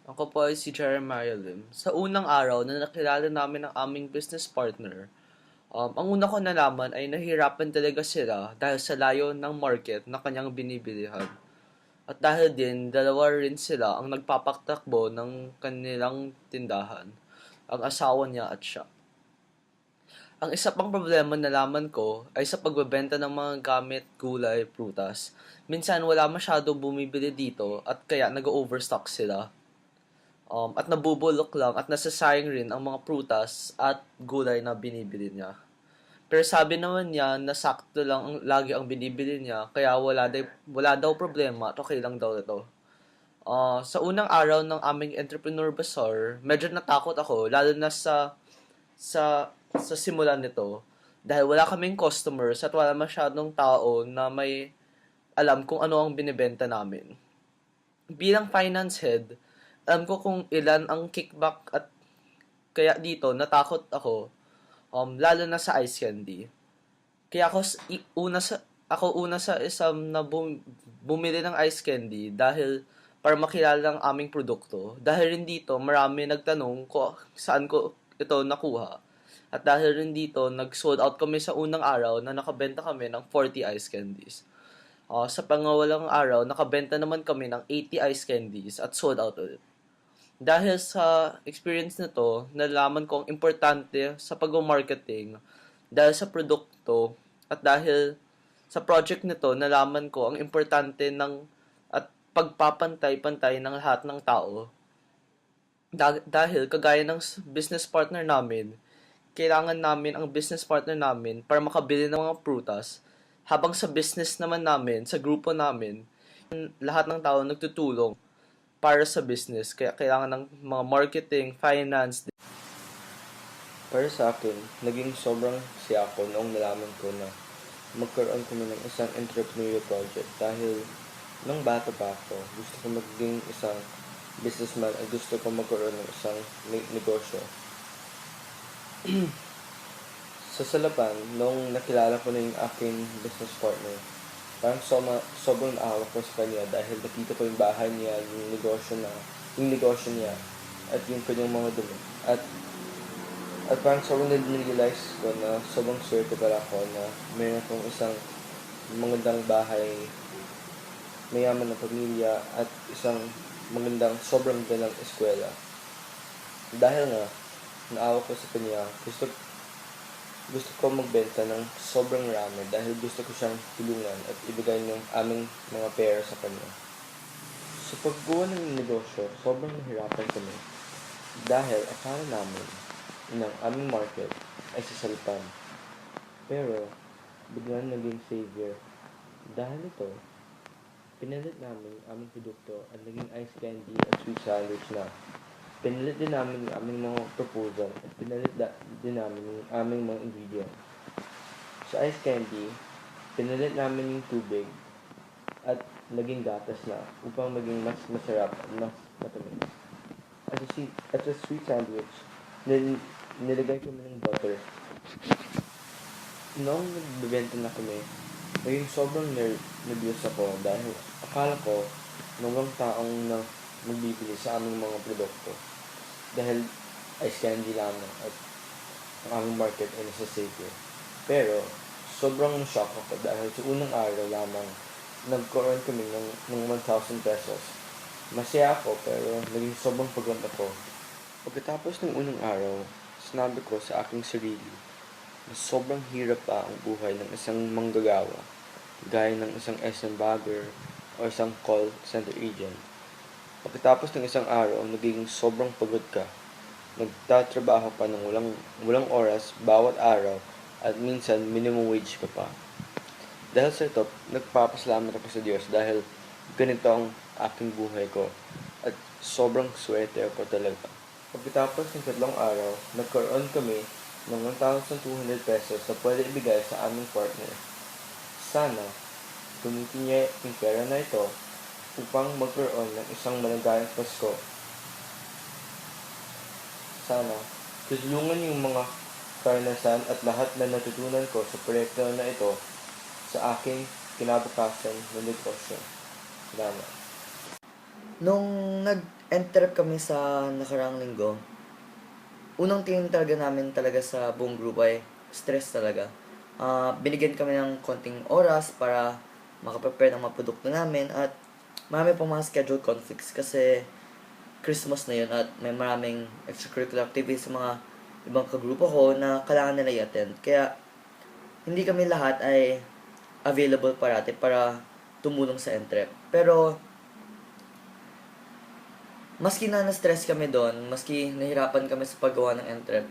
Ako po ay si Jeremiah Lim. Sa unang araw na nakilala namin ang aming business partner, ang una ko nalaman ay nahirapan talaga sila dahil sa layo ng market na kanyang binibilihan. At dahil din, dalawa rin sila ang nagpapaktakbo ng kanilang tindahan, ang asawa niya at siya. Ang isa pang problema na nalaman ko ay sa pagbebenta ng mga gamit, gulay, prutas. Minsan wala masyado bumibili dito at kaya nag-overstock sila. At nabubulok lang at nasasayang rin ang mga prutas at gulay na binibili niya. Pero sabi naman niya na sakto lang lagi ang binibili niya kaya wala daw problema at okay lang daw ito. Sa unang araw ng aming entrepreneur bazaar, medyo natakot ako lalo na sa simulan nito dahil wala kaming customers at wala masyadong tao na may alam kung ano ang binibenta namin. Bilang finance head, alam ko kung ilan ang kickback at kaya dito natakot ako, lalo na sa ice candy. Kaya ako una sa isang na bumili ng ice candy dahil para makilala ang aming produkto. Dahil rin dito, marami nagtanong ko saan ko ito nakuha. At dahil rin dito, nag-sold out kami sa unang araw na nakabenta kami ng 40 ice candies. Sa pangawalang araw, nakabenta naman kami ng 80 ice candies at sold out ulit. Dahil sa experience na to, nalaman ko ang importante sa pag-marketing dahil sa produkto at dahil sa project nito, nalaman ko ang importante ng at pagpapantay-pantay ng lahat ng tao. Dahil kagaya ng business partner namin, kailangan namin ang business partner namin para makabili ng mga prutas, habang sa business naman namin, sa grupo namin, lahat ng tao nagtutulong para sa business. Kaya kailangan ng mga marketing, finance. Para sa akin, naging sobrang siya ako noong nalaman ko na magkaroon kami ng isang entrepreneurial project dahil nung bata pa ako, gusto ko maging isang businessman at gusto ko magkaroon ng isang negosyo. Sa Salapan, nung nakilala ko na yung aking business partner, parang sobrang naawa ko sa kanya dahil nakita ko yung bahay niya, yung negosyo niya, at yung kanyang mga dumi. At parang sobrang na-realize ko na sobrang swerte pala ako na mayroon akong isang magandang bahay, mayaman na pamilya, at isang sobrang gandang eskwela. Dahil nga, naawa ko sa kanya, gusto ko magbenta ng sobrang rami dahil gusto ko siyang tulungan at ibigay ng aming mga pera sa kanya. Sa paggawa ng negosyo, sobrang nahirapan kami dahil akala namin ng aming market ay sa Salipan. Pero, biglang naging savior. Dahil ito, pinalit namin ang aming produkto at naging ice candy at sweet sandwich na. Pinalit din namin yung aming mga proposal at pinalit din namin yung aming mga ingredient. Sa ice candy, pinalit namin yung tubig at naging gatas na upang maging mas masarap at mas matamis. At sa sweet sandwich, nilagay kami ng butter. Noong nagbibenta na kami, naging sobrang nervous ako dahil akala ko na walang taong na magbibili sa aming mga produkto. Dahil ice candy lamang at ang aming market ay nasa savior. Pero, sobrang shock ako dahil sa unang araw lamang, nagkaroon kami ng 1,000 pesos. Masaya ako pero naging sobrang pagod ako. Pagkatapos ng unang araw, sinabi ko sa aking sarili na sobrang hirap pa ang buhay ng isang manggagawa, gaya ng isang SM bagger o isang call center agent. Pagkatapos ng isang araw, naging sobrang pagod ka. Nagtatrabaho ka ng walang oras bawat araw at minsan minimum wage ka pa. Dahil sa ito, nagpapasalamat ako sa Diyos dahil ganito ang aking buhay ko at sobrang swerte ako talaga. Pagkatapos ng 3 araw, nagkaroon kami ng 1,200 pesos na pwede ibigay sa aming partner. Sana, gamitin niya yung pera na ito upang magkaroon ng isang maligayang Pasko. Sana, tutulungan yung mga karanasan at lahat na natutunan ko sa proyekto na ito sa aking kinabukasan na negosyo. Salamat. Nung nag-entrep kami sa nakaraang linggo. Unang tingin talaga namin talaga sa buong grupo ay stress talaga. Binigyan kami ng konting oras para makaprepare ng mga produkto namin at marami pang mga schedule conflicts kasi Christmas na yun at may maraming extracurricular activities sa mga ibang kagrupo ko na kailangan nila i-attend. Kaya hindi kami lahat ay available parati para tumulong sa entrep. Pero maski na na-stress kami doon, maski nahirapan kami sa paggawa ng entrep,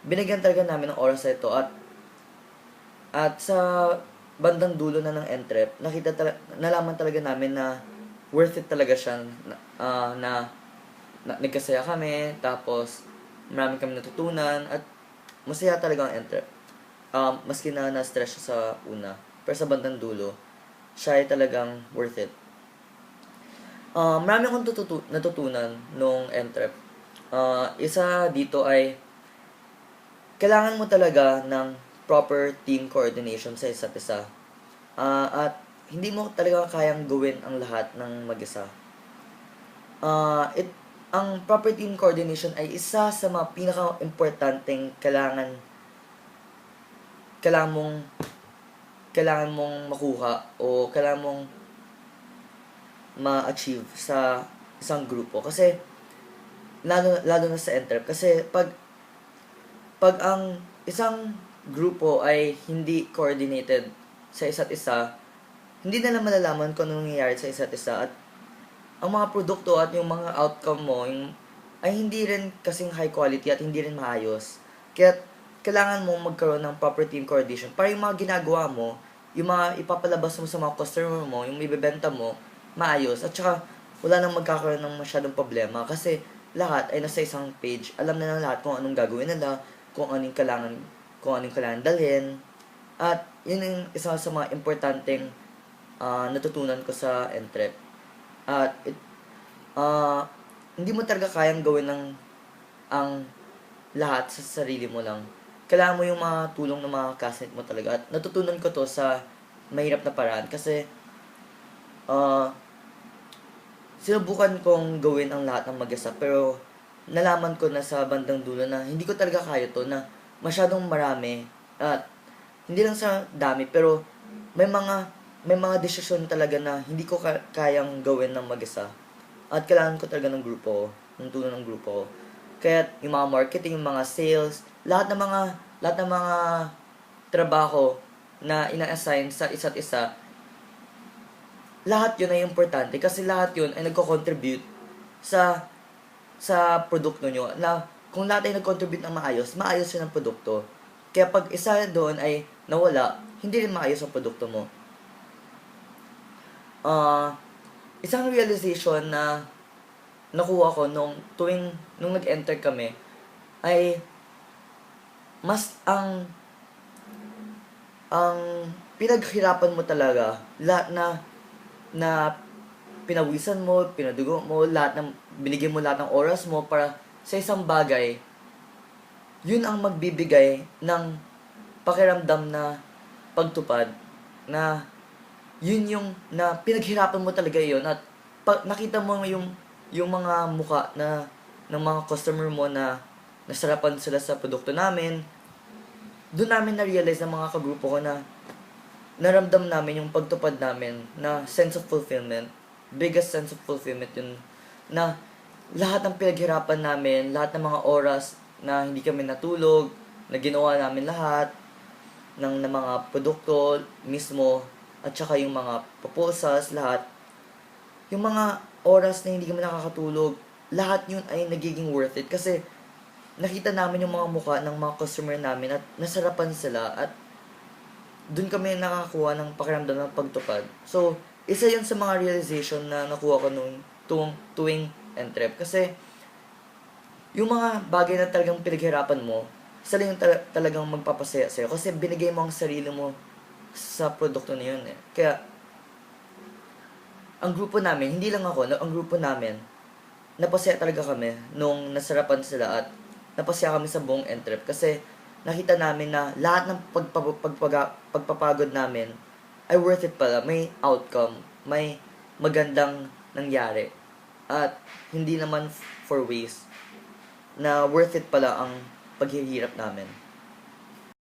binigyan talaga namin ng oras na ito at sa bandang dulo na ng entrep, nalaman talaga namin na worth it talaga siya na nagkasaya kami, tapos marami kami natutunan at masaya talaga ang entrep. Maski na na-stress siya sa una, pero sa bandang dulo, siya ay talagang worth it. Marami akong natutunan nung entrep. Isa dito ay kailangan mo talaga ng proper team coordination sa isa't isa. At hindi mo talaga kayang gawin ang lahat ng mag-isa. Ang proper team coordination ay isa sa mga pinaka-importanteng kailangan mong makuha o kailangan mong ma-achieve sa isang grupo. Kasi lalo na sa entrep, kasi pag ang isang grupo ay hindi coordinated sa isa't isa, hindi nila malalaman kung anong nangyayari sa isa't isa at ang mga produkto at yung mga outcome mo ay hindi rin kasing high quality at hindi rin maayos. Kaya kailangan mo magkaroon ng proper team coordination para yung mga ginagawa mo, yung mga ipapalabas mo sa mga customer mo, yung ibebenta mo, maayos. At saka wala nang magkakaroon ng masyadong problema kasi lahat ay nasa isang page. Alam na ng lahat kung anong gagawin nila, kung anong kailangan dalhin. At yun yung isa sa mga importanteng natutunan ko sa entrep. At hindi mo talaga kayang gawin ang lahat sa sarili mo lang. Kailangan mo yung mga tulong ng mga classmate mo talaga. At natutunan ko to sa mahirap na paraan kasi sinubukan kong gawin ang lahat ng mag-isa pero nalaman ko na sa bandang dulo na hindi ko talaga kaya to, na masyadong marami at hindi lang sa dami pero may mga desisyon talaga na hindi ko kayang gawin ng mag-isa at kailangan ko talaga ng grupo, ng tulong ng grupo. Kaya yung mga marketing, yung mga sales, lahat ng mga trabaho na ina-assign sa isa't isa, lahat yun ay importante kasi lahat yun ay nagko-contribute sa produkto nyo. Na kung lahat ay nag-contribute ng maayos, maayos yun ang produkto. Kaya pag isa doon ay nawala, hindi rin maayos ang produkto mo. Isang realization na nakuha ko nung nag-enter kami ay mas ang pinaghirapan mo talaga lahat na pinawisan mo, pinadugo mo, binigyan mo lahat ng oras mo para sa isang bagay, yun ang magbibigay ng pakiramdam na pagtupad, na yun yung na pinaghirapan mo talaga yun at nakita mo yung mga muka ng mga customer mo na nasarapan sila sa produkto namin. Doon namin na-realize ng mga kagrupo ko na naramdam namin yung pagtupad namin na sense of fulfillment. Biggest sense of fulfillment yun. Na lahat ng pinaghirapan namin, lahat ng mga oras na hindi kami natulog, na ginawa namin lahat, ng mga produkto mismo, at saka yung mga proposals, lahat. Yung mga oras na hindi kami nakakatulog, lahat yun ay nagiging worth it. Kasi nakita namin yung mga mukha ng mga customer namin at nasarapan sila at dun kami nakakuha ng pakiramdam ng pagtupad. So, isa yun sa mga realization na nakuha ko nung tuwing entrep. Kasi, yung mga bagay na talagang pinaghirapan mo, sila yung talagang magpapasaya sa'yo. Kasi binigay mo ang sarili mo sa produkto na yun eh. Kaya, ang grupo namin, hindi lang ako, ang grupo namin, napasaya talaga kami nung nasarapan sila at napasaya kami sa buong entrep. Kasi, nakita namin na lahat ng pagpapagod namin ay worth it pala. May outcome, may magandang nangyari. at hindi naman for waste, na worth it pala ang paghihirap namin.